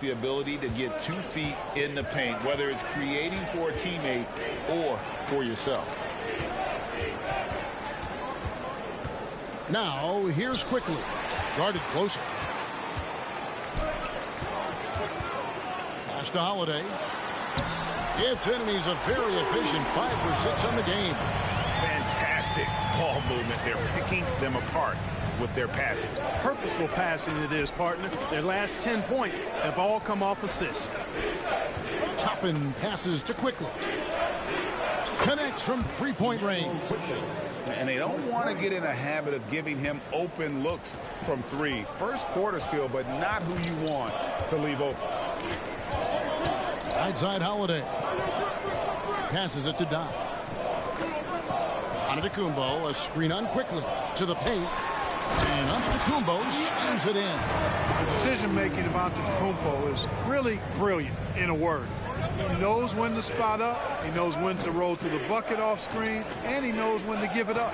the ability to get 2 feet in the paint, whether it's creating for a teammate or for yourself. Now, here's Quickly. Guarded closer. Pass to Holiday. It's in, and he's a very efficient 5 for 6 on the game. Fantastic ball movement. They're picking them apart with their passing. Purposeful passing it is, partner. Their last 10 points have all come off assists. Toppin passes to Quickly. Connects from 3-point range. And they don't want to get in a habit of giving him open looks from 3. First quarter's feel, but not who you want to leave open. Right side Holiday. Passes it to Doc. Antetokounmpo, a screen on Quickly. To the paint. And Antetokounmpo slams it in. The decision-making of Antetokounmpo is really brilliant, in a word. He knows when to spot up, he knows when to roll to the bucket off screen, and he knows when to give it up.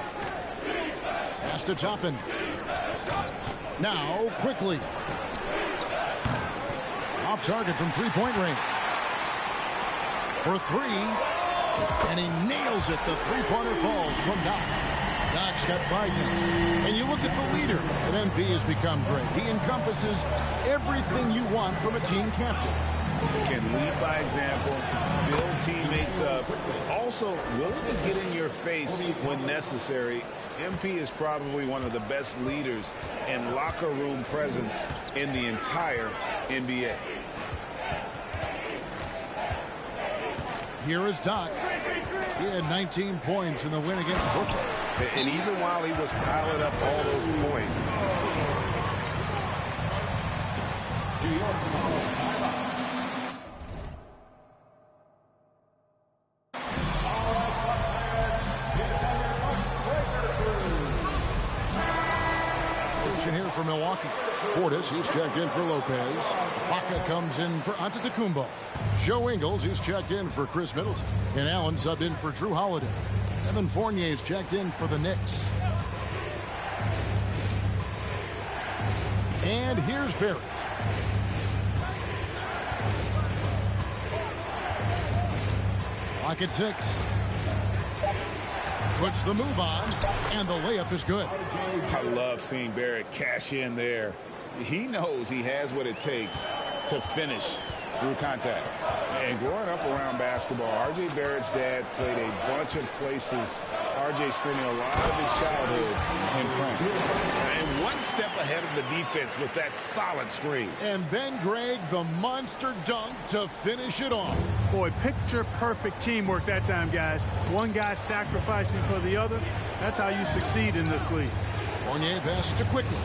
Pass to Toppin. Now, Quickly. Off target from 3-point range. For 3. And he nails it. The 3-pointer falls from Doc. Doc's got 5 now. And you look at the leader that MP has become great. He encompasses everything you want from a team captain. Can lead by example, build teammates up, also willing to get in your face when necessary. MP is probably one of the best leaders and locker room presence in the entire NBA. Here is Doc. He had 19 points in the win against Brooklyn. And even while he was piling up all those points, here for Milwaukee. Portis, he's checked in for Lopez. Baca comes in for Antetokounmpo. Joe Ingles, he's checked in for Chris Middleton. And Allen subbed in for Drew Holiday. Evan Fournier's checked in for the Knicks. And here's Barrett. Clock at 6. Puts the move on, and the layup is good. I love seeing Barrett cash in there. He knows he has what it takes to finish through contact. And growing up around basketball, R.J. Barrett's dad played a bunch of places. R.J. spending a lot of his childhood in France. And one step ahead of the defense with that solid screen. And then, Greg, the monster dunk to finish it off. Boy, picture-perfect teamwork that time, guys. One guy sacrificing for the other. That's how you succeed in this league. Fournier passes to Quickly.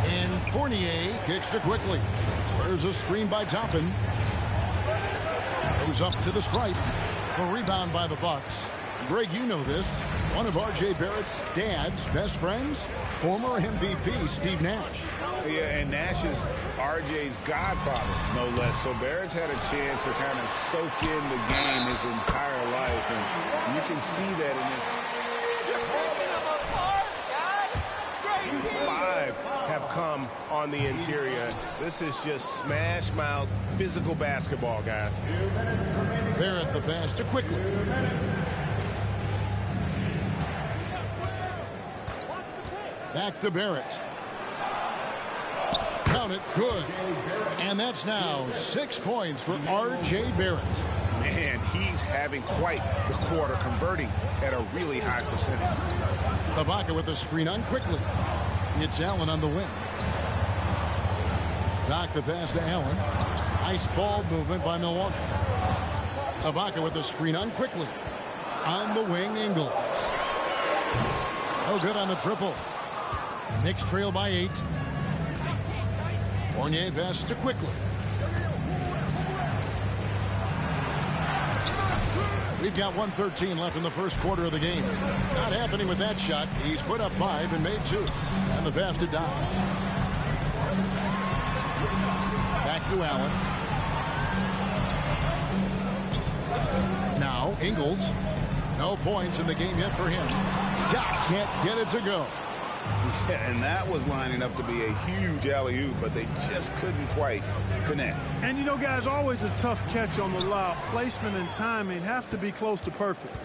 And Fournier kicks to Quickly. There's a screen by Toppin. Goes up to the stripe. The rebound by the Bucks. Greg, you know this. One of R.J. Barrett's dad's best friends, former MVP Steve Nash. Yeah, and Nash is R.J.'s godfather, no less. So Barrett's had a chance to kind of soak in the game his entire life, and you can see that in his 5 have come on the interior. This is just smash mouth physical basketball, guys. Barrett the pass to Quickly. Back to Barrett. Count it, good. And that's now 6 points for R.J. Barrett. Man, he's having quite the quarter, converting at a really high percentage. Ibaka with the screen on Quickly. It's Allen on the wing. Doc the pass to Allen. Nice ball movement by Milwaukee. Ibaka with the screen on Quickly. On the wing, Ingles. Oh, good on the triple. Knicks trail by 8. Fournier passes to Quickly. We've got 1:13 left in the first quarter of the game. Not happening with that shot. He's put up 5 and made 2. And the pass to Doc. Back to Allen. Now Ingles. No points in the game yet for him. Doc can't get it to go. Yeah, and that was lining up to be a huge alley-oop, but they just couldn't quite connect. And, you know, guys, always a tough catch on the lob. Placement and timing have to be close to perfect.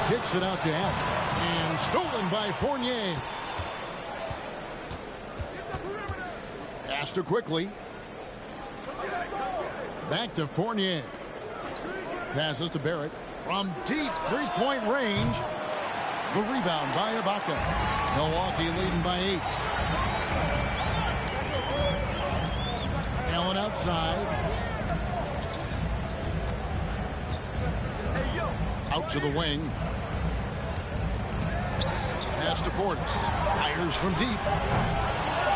Kicks it out to Allen. And stolen by Fournier. Passer quickly. Back to Fournier. Passes to Barrett. From deep three-point range. The rebound by Ibaka. Milwaukee leading by 8. Allen outside. Out to the wing. Pass to Portis. Fires from deep.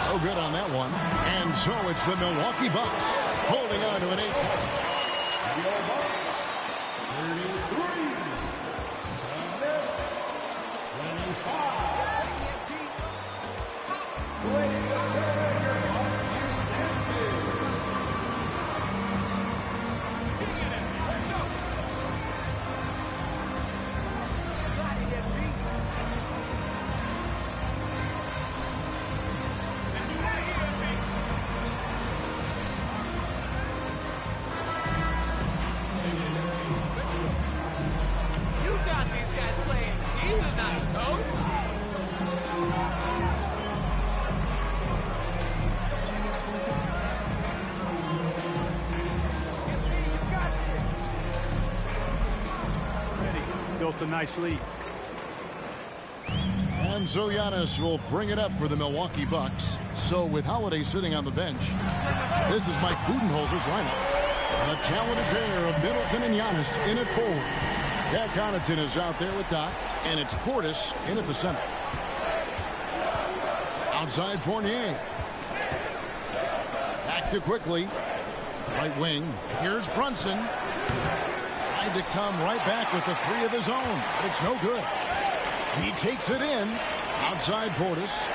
No good on that one. And so it's the Milwaukee Bucks holding on to an 8-point. Built a nice lead. And so Giannis will bring it up for the Milwaukee Bucks. So with Holiday sitting on the bench, this is Mike Budenholzer's lineup. A talented pair of Middleton and Giannis in at forward. Jack Connaughton is out there with Doc, and it's Portis in at the center. Outside Fournier. Back to quickly. Right wing. Here's Brunson. Tried to come right back with the 3 of his own, but it's no good. He takes it in. Outside Portis.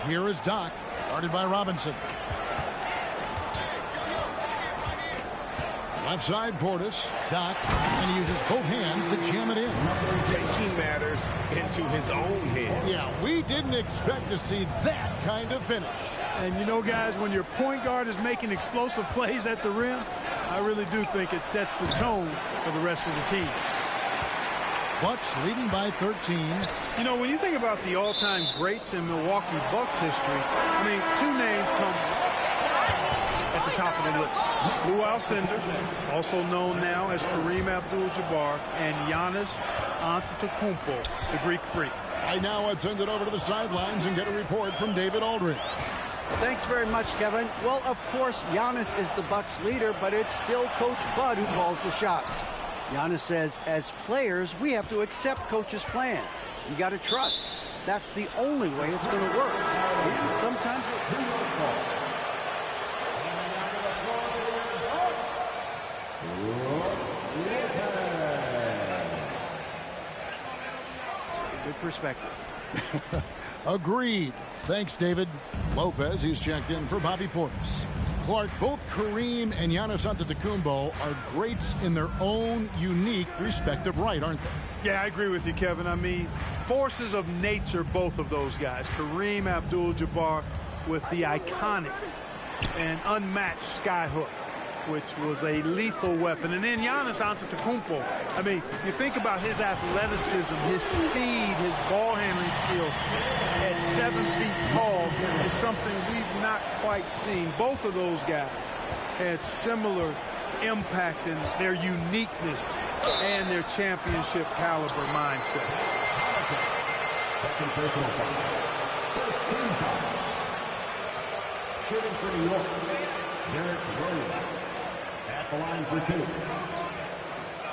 Here is Doc, guarded by Robinson. Left side Portis. Doc, and he uses both hands to jam it in. Taking matters into his own hands. Yeah, we didn't expect to see that kind of finish. And, you know, guys, when your point guard is making explosive plays at the rim, I really do think it sets the tone for the rest of the team. Bucks leading by 13. You know, when you think about the all-time greats in Milwaukee Bucks history, I mean, 2 names come at the top of the list. Lou Alcindor, also known now as Kareem Abdul-Jabbar, and Giannis Antetokounmpo, the Greek Freak. Right now, let's send it over to the sidelines and get a report from David Aldridge. Thanks very much, Kevin. Well, of course, Giannis is the Bucks leader, but it's still Coach Bud who calls the shots. Giannis says, as players, we have to accept Coach's plan. You got to trust. That's the only way it's going to work. And sometimes it will fall. Good perspective. Agreed. Thanks, David. Lopez, who's checked in for Bobby Portis. Clark, both Kareem and Giannis Antetokounmpo are greats in their own unique respective right, aren't they? Yeah, I agree with you, Kevin. I mean, forces of nature, both of those guys. Kareem Abdul-Jabbar with the iconic and unmatched skyhook, which was a lethal weapon. And then Giannis Antetokounmpo. I mean, you think about his athleticism, his speed, his ball handling skills at 7 feet tall is something we've not quite seen. Both of those guys had similar impact in their uniqueness and their championship caliber mindsets. Second personal foul. First team foul. Shooting for New York, Derek Williams. At the line for 2.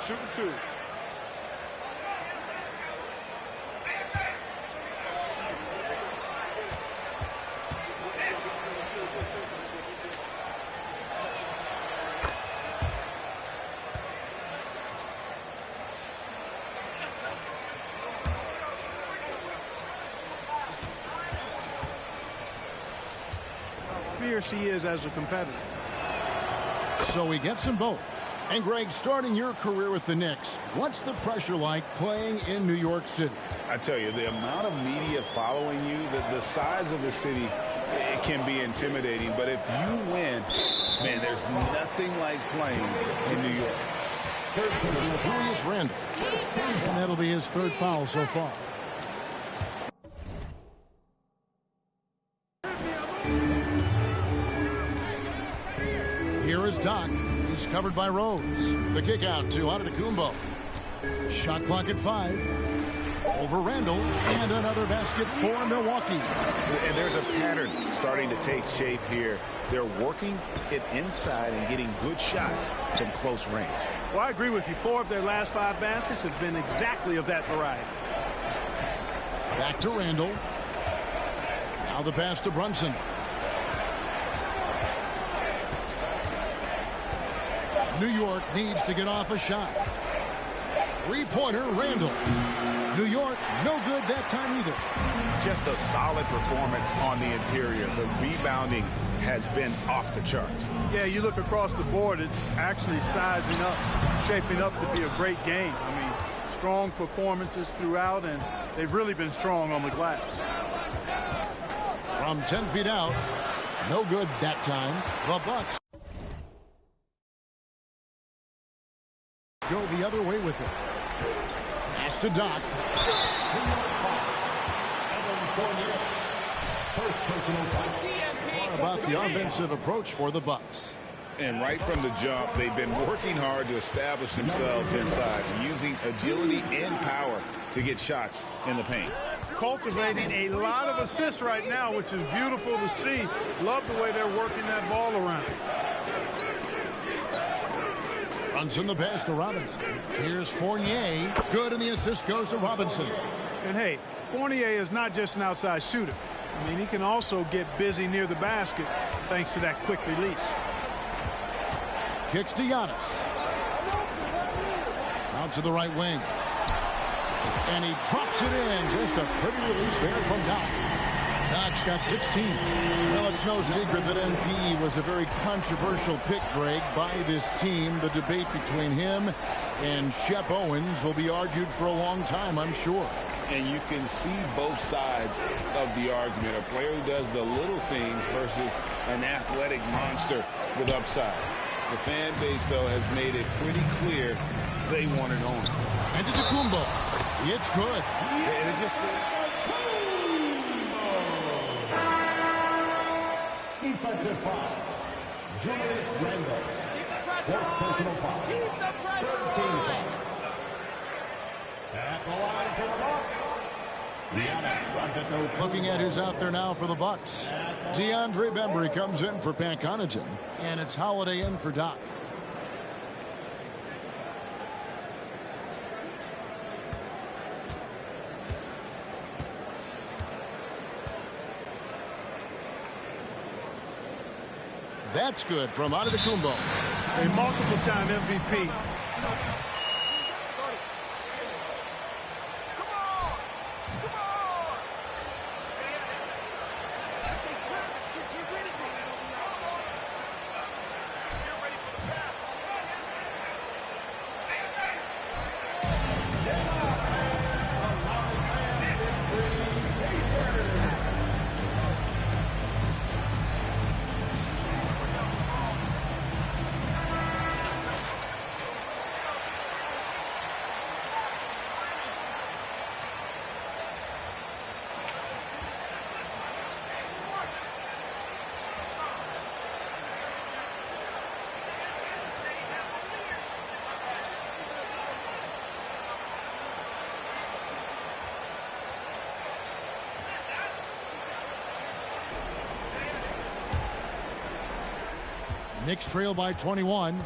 Shooting 2. How fierce he is as a competitor. So he gets them both. And Greg, starting your career with the Knicks, what's the pressure like playing in New York City? I tell you, the amount of media following you, the size of the city, it can be intimidating. But if you win, man, there's nothing like playing in New York. Julius Randle. And that'll be his third foul so far. Here is Doc. He's covered by Rose. The kick out to Antetokounmpo. Shot clock at 5. Over Randle. And another basket for Milwaukee. And there's a pattern starting to take shape here. They're working it inside and getting good shots from close range. Well, I agree with you. 4 of their last 5 baskets have been exactly of that variety. Back to Randle. Now the pass to Brunson. New York needs to get off a shot. Three-pointer, Randle. New York, no good that time either. Just a solid performance on the interior. The rebounding has been off the charts. Yeah, you look across the board, it's actually sizing up, shaping up to be a great game. I mean, strong performances throughout, and they've really been strong on the glass. From 10 feet out, no good that time. The Bucks go the other way with it. Pass to Doc. About the offensive approach for the Bucks. And right from the jump, they've been working hard to establish themselves inside, using agility and power to get shots in the paint. Cultivating a lot of assists right now, which is beautiful to see. Love the way they're working that ball around. Runs in the pass to Robinson. Here's Fournier. Good, and the assist goes to Robinson. And hey, Fournier is not just an outside shooter. I mean, he can also get busy near the basket thanks to that quick release. Kicks to Giannis. Out to the right wing. And he drops it in. Just a pretty release there from Doc. Doc's got 16. Well, it's no secret that MP was a very controversial pick, Greg, by this team. The debate between him and Shep Owens will be argued for a long time, I'm sure. And you can see both sides of the argument. A player who does the little things versus an athletic monster with upside. The fan base, though, has made it pretty clear they want it on. And Antetokounmpo. It's good. And it just... Defensive foul. Julius Randle. Fourth personal foul. 13 foul. At the line for the Bucks. Looking at who's out there now for the Bucks. DeAndre Bembry comes in for Pat Connaughton. And it's Holiday in for Doc. That's good from Antetokounmpo. A multiple-time MVP. Knicks trail by 21.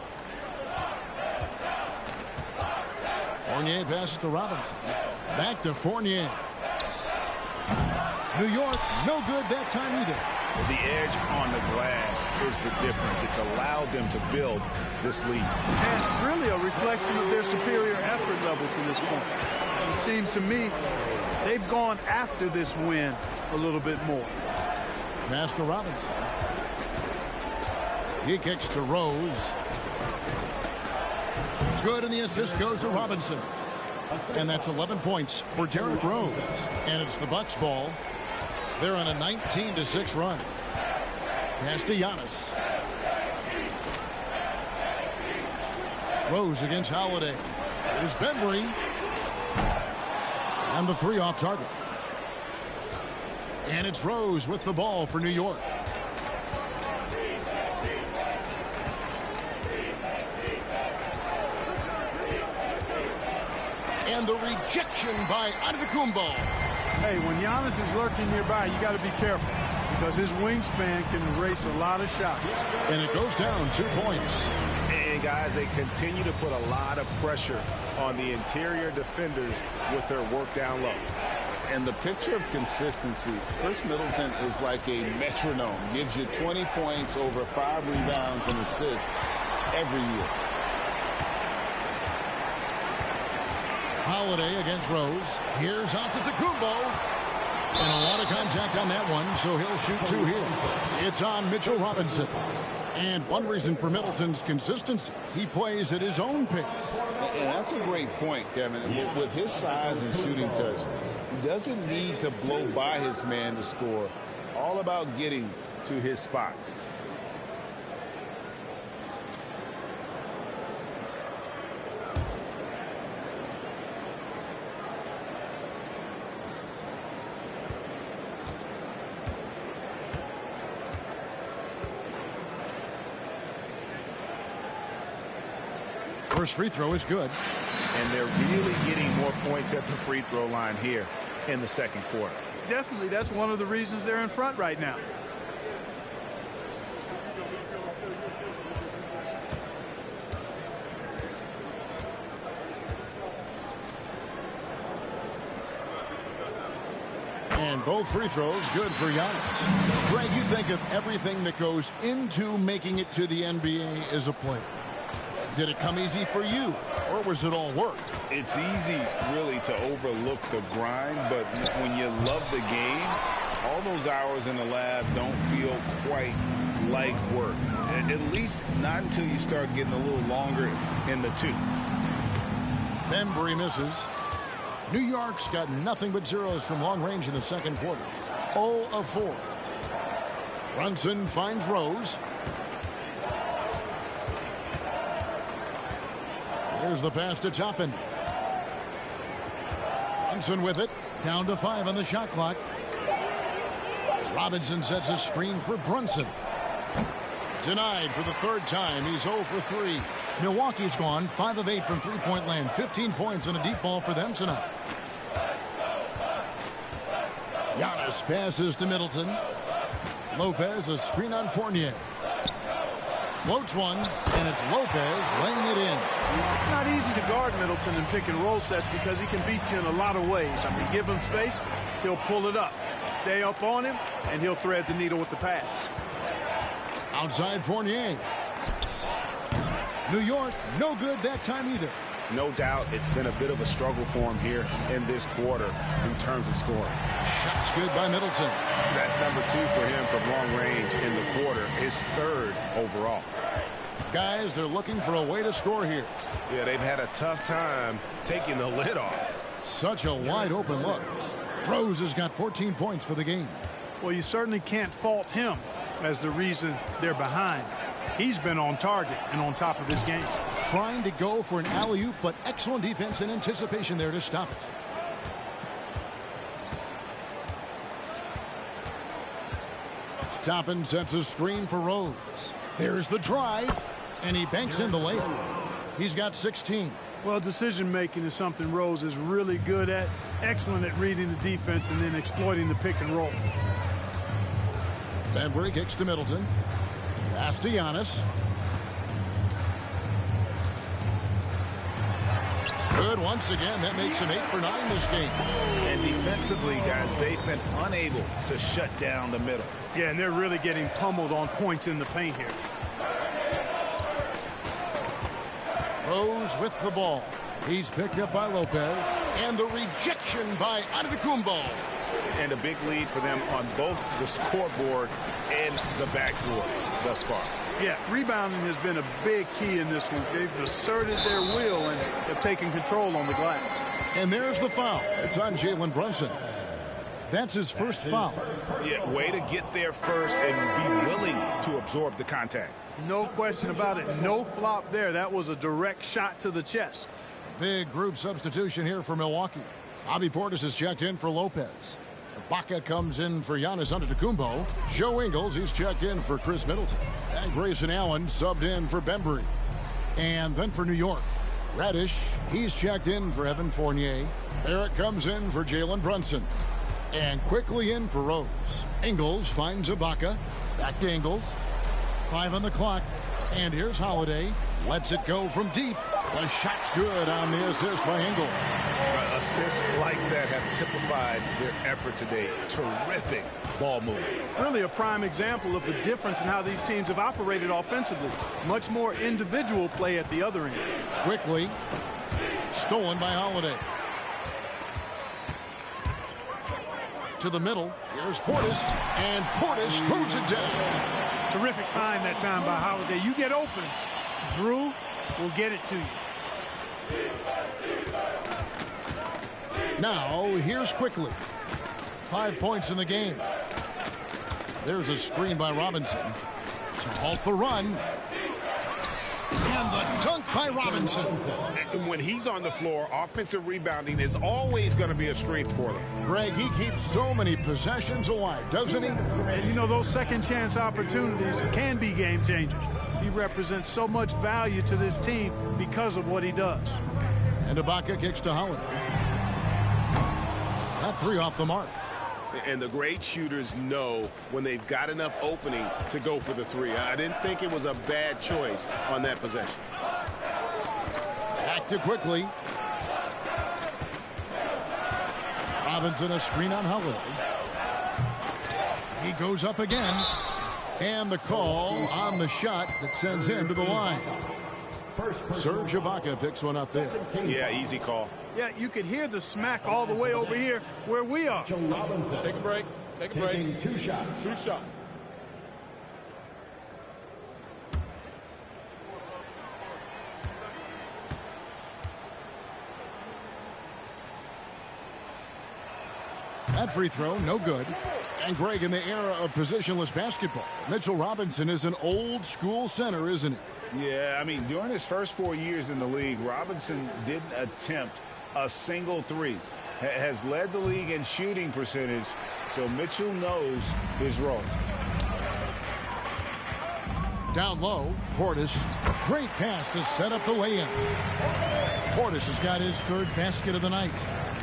Fournier passes to Robinson. Back to Fournier. New York, no good that time either. The edge on the glass is the difference. It's allowed them to build this lead. And really a reflection of their superior effort level to this point. It seems to me they've gone after this win a little bit more. Pass to Robinson. He kicks to Rose. Good, and the assist goes to Robinson. And that's 11 points for Derrick Rose. And it's the Bucks ball. They're on a 19-6 run. Pass to Giannis. Rose against Holiday. Here's Bembry. And the three off target. And it's Rose with the ball for New York. And the rejection by Antetokounmpo. Hey, when Giannis is lurking nearby, you got to be careful because his wingspan can erase a lot of shots. And it goes down 2 points. And guys, they continue to put a lot of pressure on the interior defenders with their work down low. And the picture of consistency, Chris Middleton is like a metronome. Gives you 20 points, over 5 rebounds and assists every year. Holiday against Rose. Here's Antetokounmpo. And a lot of contact on that one, so he'll shoot 2 here. It's on Mitchell Robinson. And one reason for Middleton's consistency, he plays at his own pace. And that's a great point, Kevin. With his size and shooting touch, he doesn't need to blow by his man to score. All about getting to his spots. First free throw is good. And they're really getting more points at the free throw line here in the second quarter. Definitely, that's one of the reasons they're in front right now. And both free throws good for Giannis. Greg, you think of everything that goes into making it to the NBA as a player. Did it come easy for you, or was it all work? It's easy, really, to overlook the grind, but when you love the game, all those hours in the lab don't feel quite like work. At least not until you start getting a little longer in the tooth. Bembry misses. New York's got nothing but zeros from long range in the second quarter. 0 of 4. Brunson finds Rose. Here's the pass to Toppin. Brunson with it. Down to 5 on the shot clock. Robinson sets a screen for Brunson. Denied for the third time. He's 0 for 3. Milwaukee's gone 5 of 8 from three-point land. 15 points and a deep ball for them tonight. Giannis passes to Middleton. Lopez, a screen on Fournier. Floats one, and it's Lopez laying it in. It's not easy to guard Middleton in pick and roll sets because he can beat you in a lot of ways. I mean, give him space, he'll pull it up. Stay up on him, and he'll thread the needle with the pass. Outside Fournier. New York, no good that time either. No doubt it's been a bit of a struggle for him here in this quarter in terms of scoring. Shots good by Middleton. That's number 2 for him from long range in the quarter. His 3rd overall. Guys, they're looking for a way to score here. Yeah, they've had a tough time taking the lid off. Such a wide open look. Rose has got 14 points for the game. Well, you certainly can't fault him as the reason they're behind. He's been on target and on top of his game. Trying to go for an alley-oop, but excellent defense and anticipation there to stop it. Toppin sets a screen for Rose. There's the drive, and he banks in the layup. He's got 16. Well, decision-making is something Rose is really good at. Excellent at reading the defense and then exploiting the pick and roll. Bembry kicks to Middleton. Pass to Giannis. Good once again. That makes him 8 for 9 this game. And defensively, guys, they've been unable to shut down the middle. Yeah, and they're really getting pummeled on points in the paint here. Rose with the ball. He's picked up by Lopez. And the rejection by Antetokounmpo. And a big lead for them on both the scoreboard and the backboard thus far. Yeah, rebounding has been a big key in this one. They've asserted their will and have taken control on the glass. And there's the foul. It's on Jalen Brunson. That's his first foul. Yeah, way to get there first and be willing to absorb the contact. No question about it. No flop there. That was a direct shot to the chest. Big group substitution here for Milwaukee. Bobby Portis is checked in for Lopez. Ibaka comes in for Giannis Antetokounmpo. Joe Ingles, he's checked in for Chris Middleton. And Grayson Allen subbed in for Bembry. And then for New York, Radish, he's checked in for Evan Fournier. Barrett comes in for Jalen Brunson. And quickly in for Rose. Ingles finds Ibaka. Back to Ingles. 5 on the clock. And here's Holiday. Lets it go from deep. The shot's good on the assist by Ingles. Assists like that have typified their effort today. Terrific ball movement. Really a prime example of the difference in how these teams have operated offensively. Much more individual play at the other end. Quickly. Stolen by Holiday. To the middle. Here's Portis. And Portis throws it down. Terrific find that time by Holiday. You get open. Drew will get it to you. Now, here's Quickly. 5 points in the game. There's a screen by Robinson to halt the run. And the dunk by Robinson. And when he's on the floor, offensive rebounding is always going to be a strength for them. Greg, he keeps so many possessions alive, doesn't he? And you know, those second chance opportunities can be game changers. He represents so much value to this team because of what he does. And Ibaka kicks to Holiday. That 3 off the mark. And the great shooters know when they've got enough opening to go for the 3. I didn't think it was a bad choice on that possession. Back to Quickly. Robinson a screen on Holiday. He goes up again. And the call on the shot that sends him to the line. Serge Ibaka picks one up there. Yeah, easy call. Yeah, you could hear the smack all the way over here where we are. Take a break. Take a break. Taking 2 shots. 2 shots. That free throw, no good. And Greg, in the era of positionless basketball, Mitchell Robinson is an old school center, isn't he? Yeah, I mean, during his first 4 years in the league, Robinson didn't attempt a single 3. Has led the league in shooting percentage, so Mitchell knows his role. Down low, Portis. Great pass to set up the lay-in. Portis has got his 3rd basket of the night.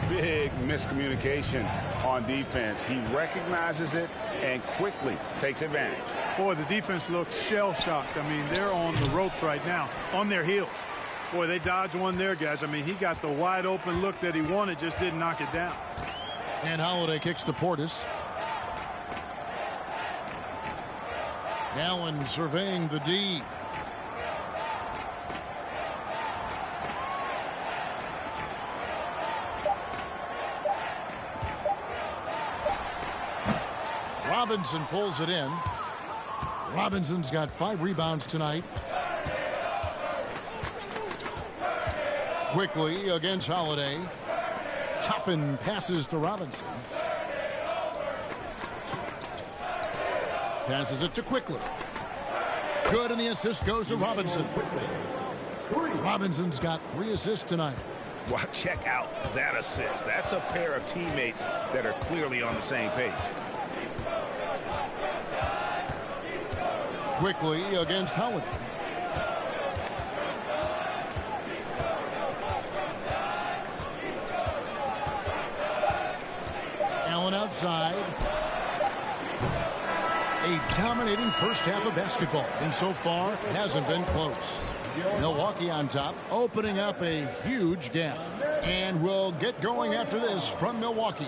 Big miscommunication on defense. He recognizes it and quickly takes advantage. Boy, the defense looks shell-shocked. I mean, they're on the ropes right now, on their heels. Boy, they dodged one there, guys. I mean, he got the wide-open look that he wanted, just didn't knock it down. And Holiday kicks to Portis. Allen surveying the D. Robinson pulls it in. Robinson's got 5 rebounds tonight. Quickly against Holiday. Toppin passes to Robinson. Passes it to Quickly. Good, and the assist goes to Robinson. Robinson's got 3 assists tonight. Well, check out that assist. That's a pair of teammates that are clearly on the same page. Quickly against Holiday. Allen outside. A dominating first half of basketball, and so far hasn't been close. Milwaukee on top, opening up a huge gap. And we'll get going after this from Milwaukee.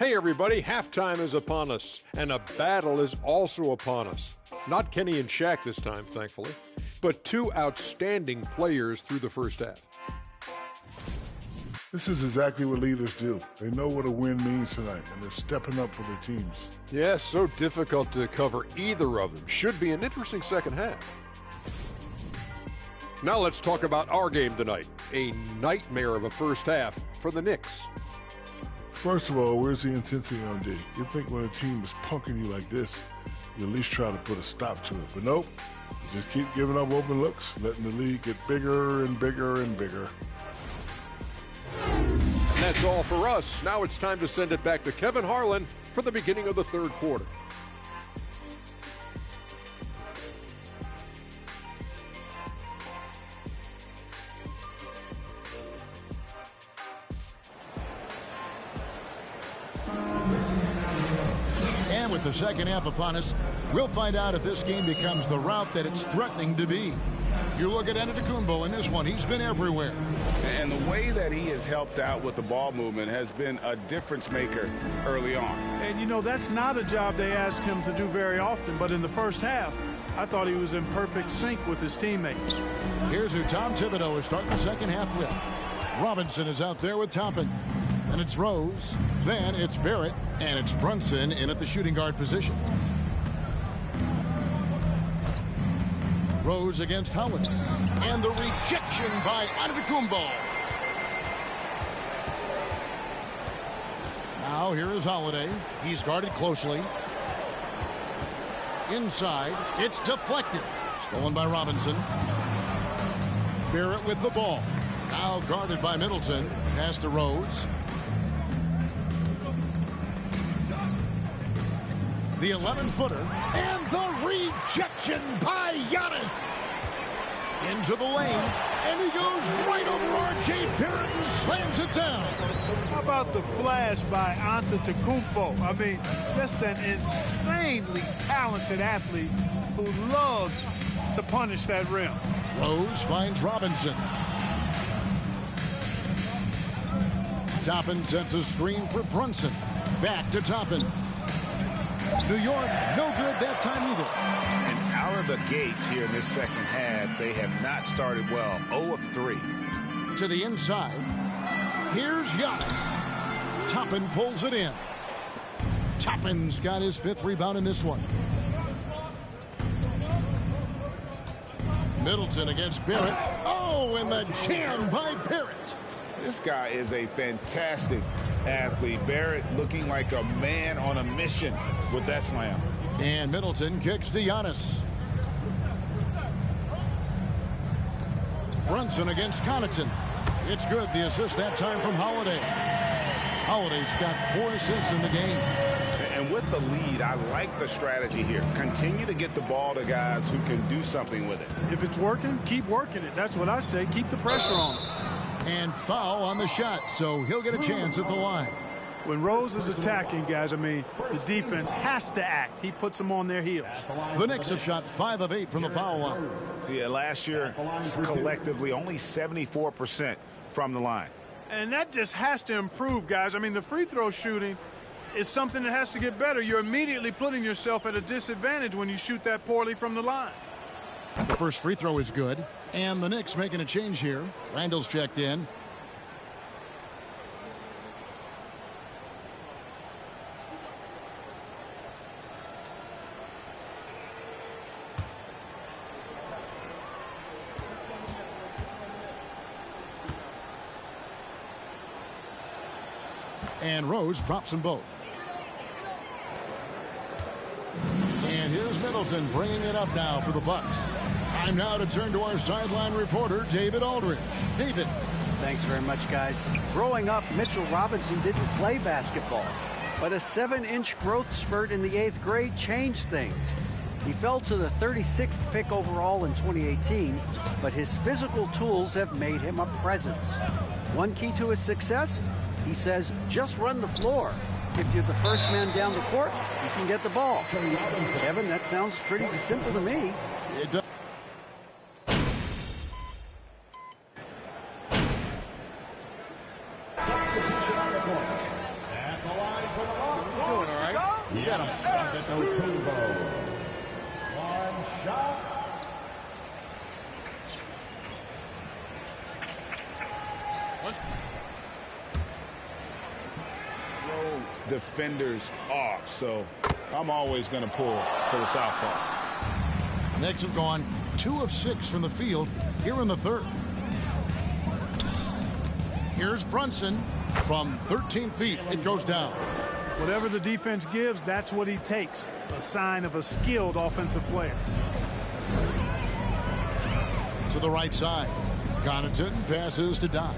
Hey everybody, halftime is upon us, and a battle is also upon us. Not Kenny and Shaq this time, thankfully, but two outstanding players through the first half. This is exactly what leaders do. They know what a win means tonight, and they're stepping up for their teams. Yes, so difficult to cover either of them. Should be an interesting second half. Now let's talk about our game tonight. A nightmare of a first half for the Knicks. First of all, where's the intensity on D? You think when a team is punking you like this, you at least try to put a stop to it. But nope, you just keep giving up open looks, letting the lead get bigger and bigger and bigger. And that's all for us. Now it's time to send it back to Kevin Harlan for the beginning of the third quarter. And with the second half upon us, we'll find out if this game becomes the route that it's threatening to be. You look at Antetokounmpo in this one. He's been everywhere. And the way that he has helped out with the ball movement has been a difference maker early on. And, you know, that's not a job they ask him to do very often. But in the first half, I thought he was in perfect sync with his teammates. Here's who Tom Thibodeau is starting the second half with. Robinson is out there with Toppin. And it's Rose, then it's Barrett, and it's Brunson in at the shooting guard position. Rose against Holiday. And the rejection by Antetokounmpo. Now here is Holiday. He's guarded closely. Inside, it's deflected. Stolen by Robinson. Barrett with the ball. Now guarded by Middleton. Pass to Rose. The 11-footer. And the rejection by Giannis. Into the lane. And he goes right over R.J. Barrett and slams it down. How about the flash by Antetokounmpo? I mean, just an insanely talented athlete who loves to punish that rim. Rose finds Robinson. Toppin sets a screen for Brunson. Back to Toppin. New York, no good that time either. And out of the gates here in this second half, they have not started well. 0 of 3. To the inside. Here's Giannis. Toppin pulls it in. Toppin's got his 5th rebound in this one. Middleton against Barrett. Oh, and the jam by Barrett. This guy is a fantastic athlete. Barrett looking like a man on a mission with that slam. And Middleton kicks to Giannis. Brunson against Connaughton. It's good. The assist that time from Holiday. Holiday's got 4 assists in the game. And with the lead, I like the strategy here. Continue to get the ball to guys who can do something with it. If it's working, keep working it. That's what I say. Keep the pressure on him. And foul on the shot, so he'll get a chance at the line. When Rose is attacking, guys, I mean, the defense has to act. He puts them on their heels. The Knicks have shot 5 of 8 from the foul line. Yeah, last year, collectively, only 74% from the line. And that just has to improve, guys. I mean, the free throw shooting is something that has to get better. You're immediately putting yourself at a disadvantage when you shoot that poorly from the line. The first free throw is good. And the Knicks making a change here. Randall's checked in. And Rose drops them both. And here's Middleton bringing it up now for the Bucks. Time now to turn to our sideline reporter, David Aldridge. David. Thanks very much, guys. Growing up, Mitchell Robinson didn't play basketball, but a 7-inch growth spurt in the 8th grade changed things. He fell to the 36th pick overall in 2018, but his physical tools have made him a presence. One key to his success, he says, just run the floor. If you're the first man down the court, you can get the ball. Kevin, that sounds pretty simple to me. It does. At the line for the Throw defenders off, so I'm always going to pull for the southpaw. Knicks have gone 2 of 6 from the field here in the third. Here's Brunson from 13 feet. It goes down. Whatever the defense gives, that's what he takes. A sign of a skilled offensive player. To the right side. Connaughton passes to Doc.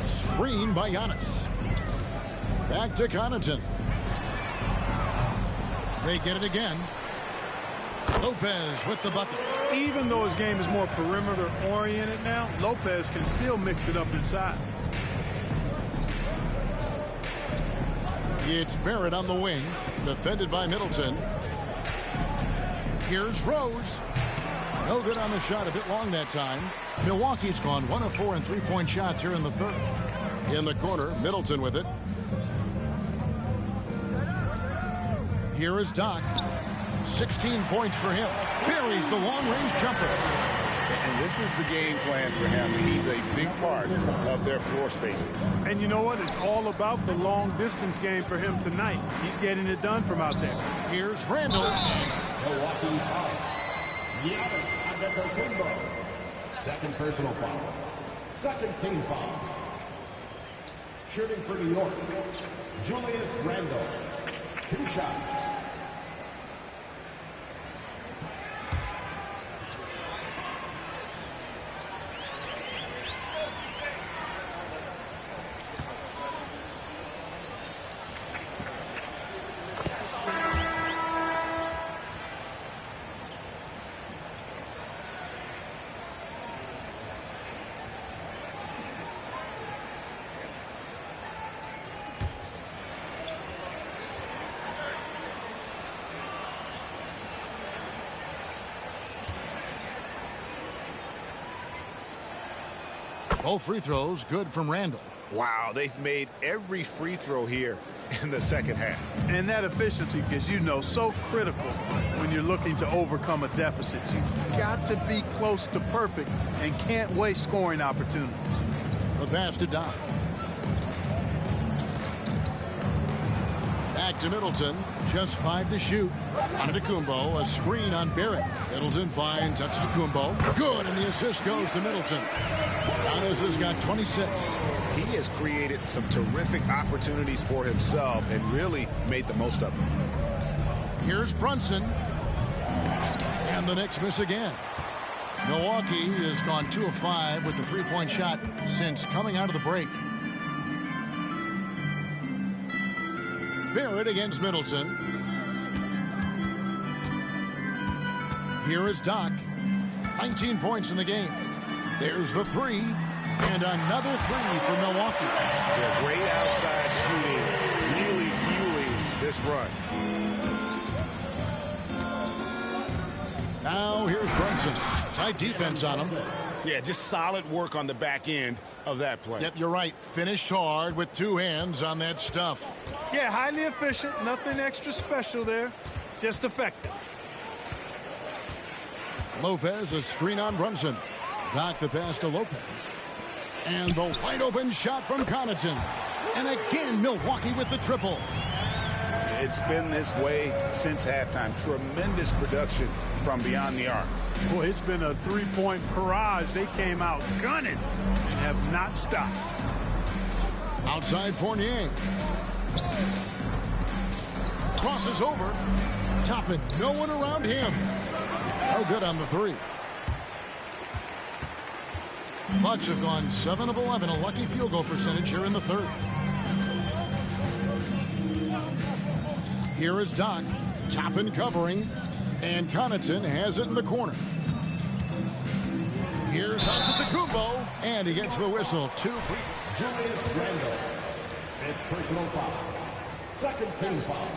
Screen by Giannis. Back to Connaughton. They get it again. Lopez with the bucket. Even though his game is more perimeter oriented now, Lopez can still mix it up inside. It's Barrett on the wing, defended by Middleton. Here's Rose. No good on the shot, a bit long that time. Milwaukee's gone 1 of 4 in three-point shots here in the third. In the corner, Middleton with it. Here is Doc. 16 points for him. Buries the long-range jumper. And this is the game plan for him. He's a big part of their floor spacing. And you know what? It's all about the long-distance game for him tonight. He's getting it done from out there. Here's Randall. Milwaukee foul. Giannis Antetokounmpo. Second personal foul. Second team foul. Shooting for New York, Julius Randle. 2 shots. Both free throws good from Randall. Wow, they've made every free throw here in the second half. And that efficiency, as you know, so critical when you're looking to overcome a deficit. You've got to be close to perfect and can't waste scoring opportunities. The pass to Doc. Back to Middleton. Just 5 to shoot. Antetokounmpo, a screen on Barrett. Middleton finds Antetokounmpo. Good, and the assist goes to Middleton. Giannis has got 26. He has created some terrific opportunities for himself and really made the most of them. Here's Brunson. And the Knicks miss again. Milwaukee has gone 2 of 5 with the three-point shot since coming out of the break. Barrett against Middleton. Here is Doc. 19 points in the game. There's the 3. And another 3 for Milwaukee. Yeah, great outside shooting. Really fueling this run. Now here's Brunson. Tight defense on him. Yeah, just solid work on the back end of that play. Yep, you're right. Finished hard with 2 hands on that stuff. Yeah, highly efficient. Nothing extra special there. Just effective. Lopez, a screen on Brunson. Doc the pass to Lopez. And the wide open shot from Connaughton. And again, Milwaukee with the triple. It's been this way since halftime. Tremendous production from beyond the arc. Boy, it's been a three-point barrage. They came out gunning and have not stopped. Outside Fournier. Crosses over. Toppin, no one around him. No good on the 3. Bucks have gone 7 of 11, a lucky field goal percentage here in the third. Here is Doc. Toppin covering. And Connaughton has it in the corner. Here's Antetokounmpo. And he gets the whistle. 2 free. Julius Randle. 5th personal foul. Second team foul.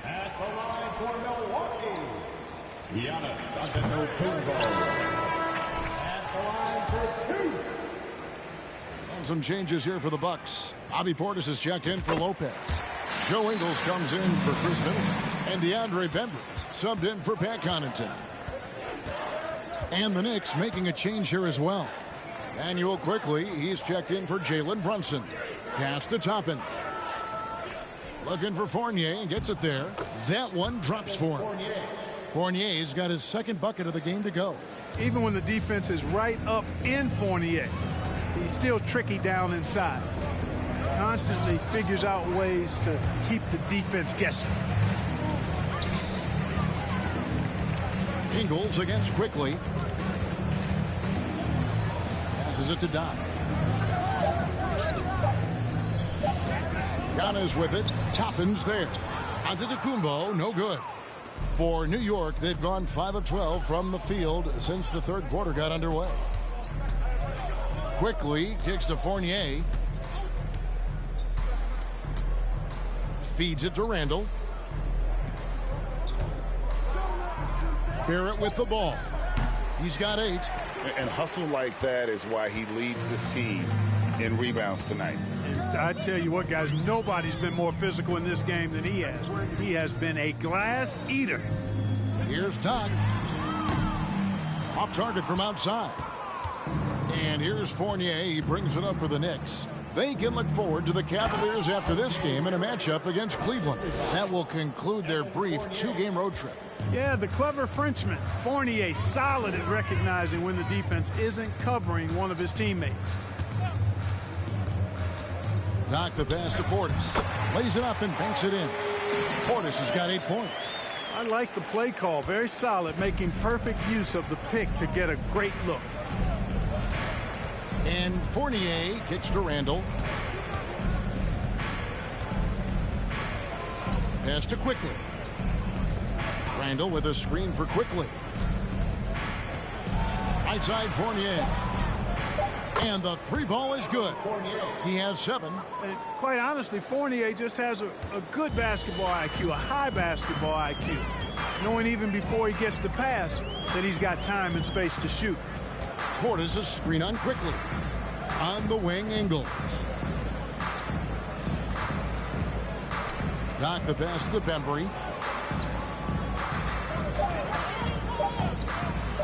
At the line for Milwaukee, Giannis Antetokounmpo. At the line for 2. And some changes here for the Bucks. Bobby Portis is checked in for Lopez. Joe Ingles comes in for Chris Middleton. And DeAndre Bembry subbed in for Pat Connaughton. And the Knicks making a change here as well. Manuel quickly. He's checked in for Jalen Brunson. Pass to Toppin. Looking for Fournier and gets it there. That one drops for him. Fournier's got his second bucket of the game to go. Even when the defense is right up in Fournier, he's still tricky down inside. Constantly figures out ways to keep the defense guessing. Ingles against Quickly. Passes it to Doc. Giannis with it. Toppin's there. Antetokounmpo, no good. For New York, they've gone 5 of 12 from the field since the third quarter got underway. Quickly kicks to Fournier. Feeds it to Randall. Barrett with the ball. He's got 8. And hustle like that is why he leads this team in rebounds tonight. And I tell you what, guys, nobody's been more physical in this game than he has. He has been a glass eater. Here's Doc. Off target from outside. And here's Fournier. He brings it up for the Knicks. They can look forward to the Cavaliers after this game in a matchup against Cleveland. That will conclude their brief 2-game road trip. Yeah, the clever Frenchman, Fournier, solid at recognizing when the defense isn't covering one of his teammates. Doc the pass to Portis. Lays it up and banks it in. Portis has got 8 points. I like the play call. Very solid, making perfect use of the pick to get a great look. And Fournier kicks to Randall. Pass to Quickly. Randall with a screen for Quickly. Right side Fournier. And the 3-ball is good. He has 7. And quite honestly, Fournier just has a good basketball IQ, a high basketball IQ. Knowing even before he gets the pass that he's got time and space to shoot. Portis a screen on Quickly. On the wing, Ingles. Doc the pass to Bembry.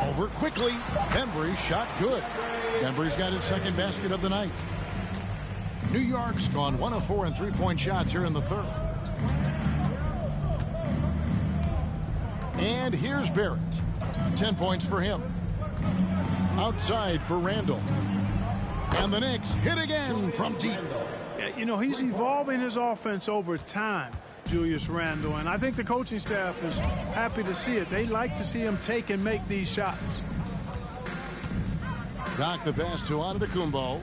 Over Quickly. Bembry shot good. Bembry's got his second basket of the night. New York's gone 1 of 4 in 3-point shots here in the third. And here's Barrett. 10 points for him. Outside for Randall. And the Knicks hit again from deep. Yeah, you know, he's evolving his offense over time, Julius Randle, and I think the coaching staff is happy to see it. They like to see him take and make these shots. Doc the pass to Antetokounmpo.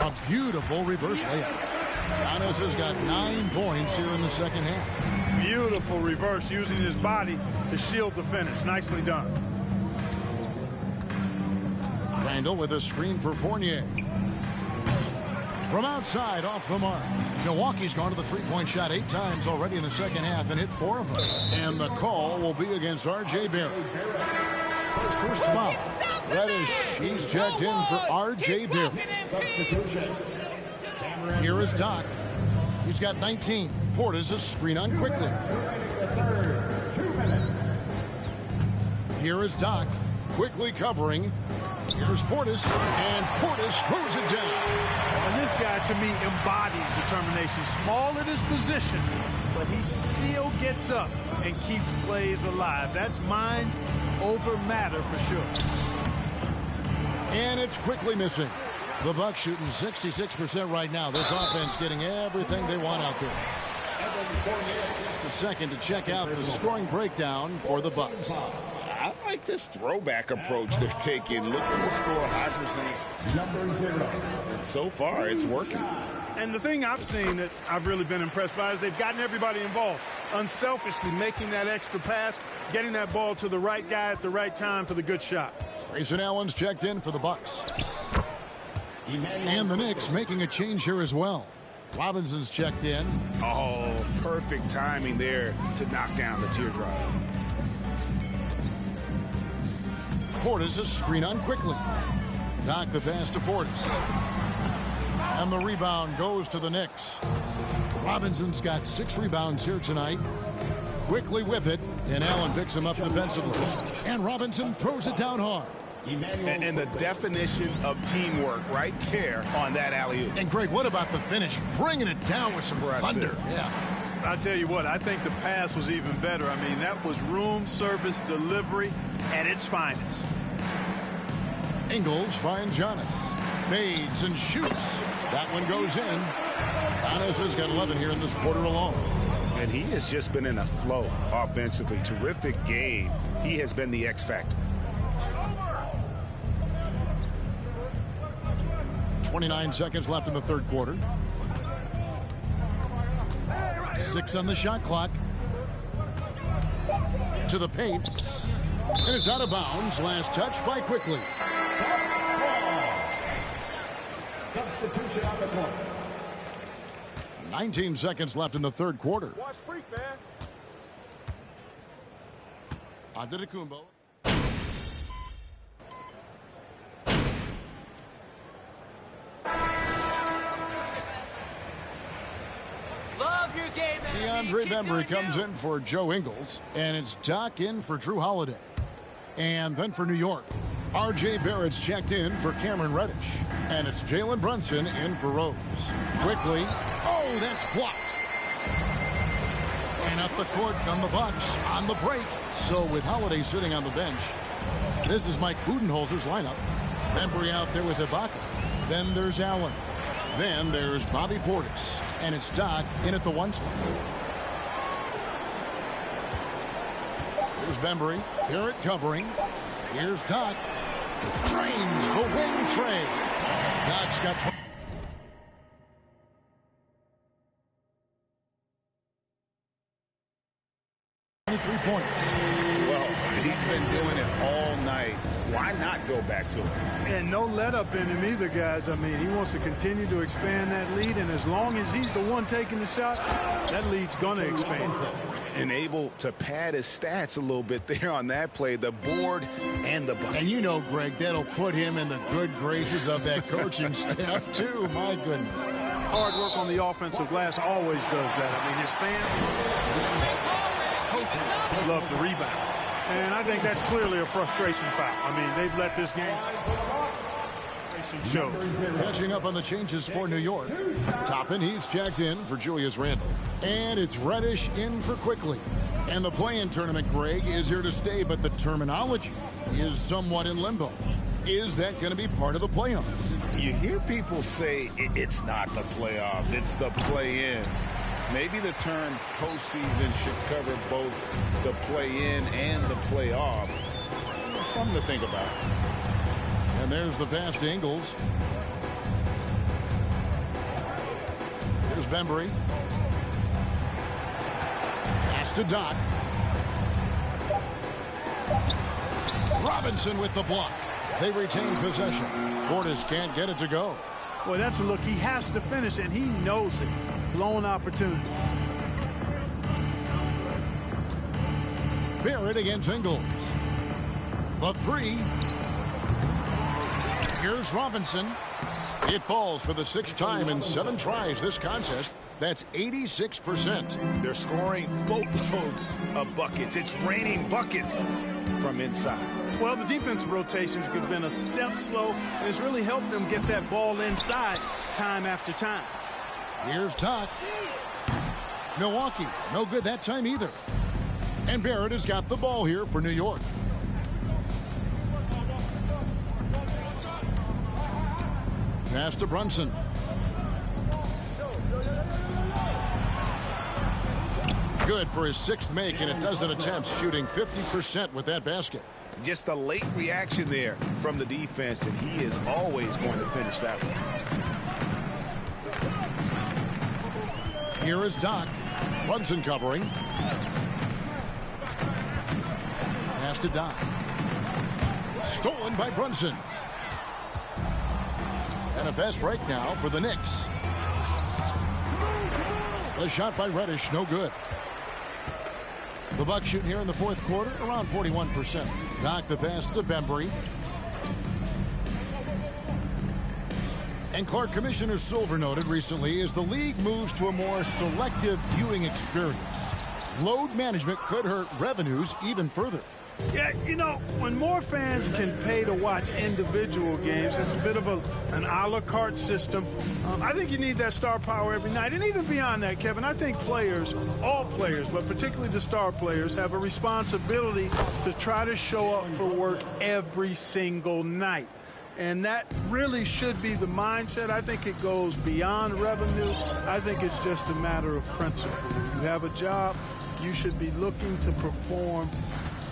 A beautiful reverse layup. Giannis has got 9 points here in the second half. Beautiful reverse, using his body to shield the finish. Nicely done. Randall with a screen for Fournier. From outside, off the mark. Milwaukee's gone to the 3-point shot 8 times already in the second half and hit 4 of them. And the call will be against R.J. Barrett. His first foul. Reddish, he's checked in for R.J. Barrett. Here is Doc. He's got 19. Portis a screen on Quickly. Here is Doc. Quickly covering. Here's Portis, and Portis throws it down. And this guy, to me, embodies determination. Small at his position, but he still gets up and keeps plays alive. That's mind over matter for sure. And it's Quickly missing. The Bucks shooting 66% right now. This offense getting everything they want out there. Just a second to check out the scoring breakdown for the Bucks. I like this throwback approach they're taking. Looking to score a high percentage. Number 0. And so far, it's working. And the thing I've seen that I've really been impressed by is they've gotten everybody involved. Unselfishly making that extra pass, getting that ball to the right guy at the right time for the good shot. Grayson Allen's checked in for the Bucks. And the Knicks making a change here as well. Robinson's checked in. Oh, perfect timing there to knock down the teardrop. Portis a screen on Quickly. Doc the pass to Portis. And the rebound goes to the Knicks. Robinson's got 6 rebounds here tonight. Quickly with it, and Allen picks him up defensively. And Robinson throws it down hard. And the definition of teamwork right there on that alley-oop. And, Greg, what about the finish? Bringing it down with some thunder. Yeah. I tell you what, I think the pass was even better. I mean, that was room service delivery at its finest. Ingles finds Giannis. Fades and shoots. That one goes in. Giannis has got 11 here in this quarter alone. And he has just been in a flow offensively. Terrific game. He has been the X factor. 29 seconds left in the third quarter. 6 on the shot clock. To the paint. And it's out of bounds. Last touch by Quickly. Substitution on the court. 19 seconds left in the third quarter. Watch freak, man. Antetokounmpo. DeAndre Bembry comes in for Joe Ingles, and it's Doc in for Drew Holiday. And then for New York, R.J. Barrett's checked in for Cameron Reddish, and it's Jalen Brunson in for Rose. Quickly, oh, that's blocked. And up the court come the Bucks on the break. So with Holiday sitting on the bench, this is Mike Budenholzer's lineup. Bembry out there with Ibaka. Then there's Allen. Then there's Bobby Portis. And it's Doc in at the 1 spot. Here's Bembry. Barrett covering. Here's Doc. Trains the wing train. Doc's got 23 points. Well, he's been doing it all night. Why not go back to it? And no let up in him either, guys. I mean, he wants to continue to expand that lead, and as long as he's the one taking the shot, that lead's going to expand. And able to pad his stats a little bit there on that play, the board and the bucket. And you know, Greg, that'll put him in the good graces of that coaching staff, too. My goodness. Hard work on the offensive glass always does that. I mean, his fans love the rebound. And I think that's clearly a frustration foul. I mean, they've let this game show. Catching up on the changes for New York. Toppin, he's checked in for Julius Randle. And it's Reddish in for Quickly. And the play-in tournament, Greg, is here to stay, but the terminology is somewhat in limbo. Is that going to be part of the playoffs? You hear people say it's not the playoffs, it's the play-in. Maybe the term postseason should cover both the play-in and the playoff. Something to think about. And there's the pass to Ingles. Here's Bembry. Pass to Doc. Robinson with the block. They retain possession. Portis can't get it to go. Well, that's a look. He has to finish, and he knows it. Blown opportunity. Barrett against Ingles. The 3. Here's Robinson. It falls for the 6th time in 7 tries this contest. That's 86%. They're scoring boatloads of buckets. It's raining buckets from inside. Well, the defensive rotations have been a step slow, and it's really helped them get that ball inside time after time. Here's Doc. Milwaukee, no good that time either. And Barrett has got the ball here for New York. Pass to Brunson. Good for his 6th make, and a dozen attempts, shooting 50% with that basket. Just a late reaction there from the defense, and he is always going to finish that one. Here is Doc. Brunson covering. Pass to Doc. Stolen by Brunson. And a fast break now for the Knicks. A shot by Reddish, no good. The Bucks shooting here in the 4th quarter, around 41%. Doc the pass to Bembry. And Clark, Commissioner Silver noted recently, as the league moves to a more selective viewing experience, load management could hurt revenues even further. Yeah, you know, when more fans can pay to watch individual games, it's a bit of an a la carte system. I think you need that star power every night. And even beyond that, Kevin, I think players, all players, but particularly the star players, have a responsibility to try to show up for work every single night. And that really should be the mindset. I think it goes beyond revenue. I think it's just a matter of principle. You have a job, you should be looking to perform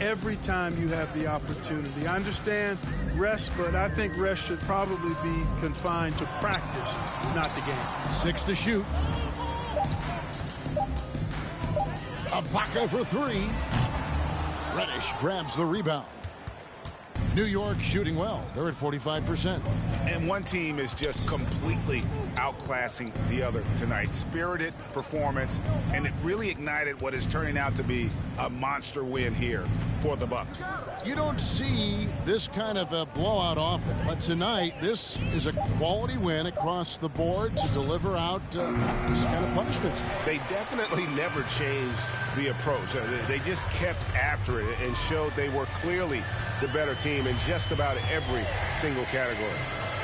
every time you have the opportunity. I understand rest, but I think rest should probably be confined to practice, not the game. 6 to shoot. Ibaka for 3. Reddish grabs the rebound. New York shooting well. They're at 45%. And one team is just completely outclassing the other tonight. Spirited performance, and it really ignited what is turning out to be a monster win here for the Bucks. You don't see this kind of a blowout often, but tonight this is a quality win across the board to deliver out this kind of punishment. They definitely never changed the approach. They just kept after it and showed they were clearly the better team in just about every single category.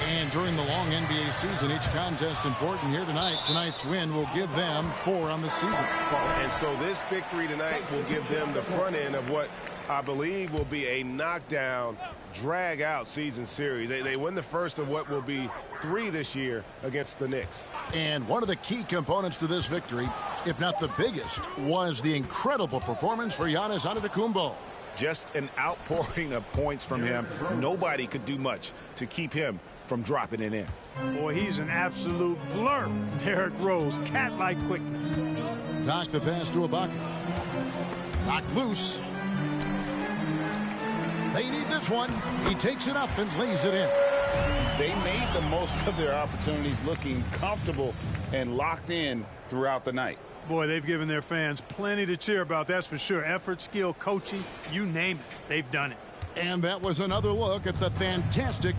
And during the long NBA season, each contest important here tonight. Tonight's win will give them 4 on the season. And so this victory tonight will give them the front end of what I believe will be a knockdown, drag-out season series. They win the first of what will be 3 this year against the Knicks. And one of the key components to this victory, if not the biggest, was the incredible performance for Giannis Antetokounmpo. Just an outpouring of points from him. Nobody could do much to keep him from dropping it in. Boy, he's an absolute blur. Derrick Rose, cat-like quickness. Doc the pass to Ibaka. Doc loose. They need this one. He takes it up and lays it in. They made the most of their opportunities, looking comfortable and locked in throughout the night. Boy, they've given their fans plenty to cheer about, that's for sure. Effort, skill, coaching, you name it. They've done it. And that was another look at the fantastic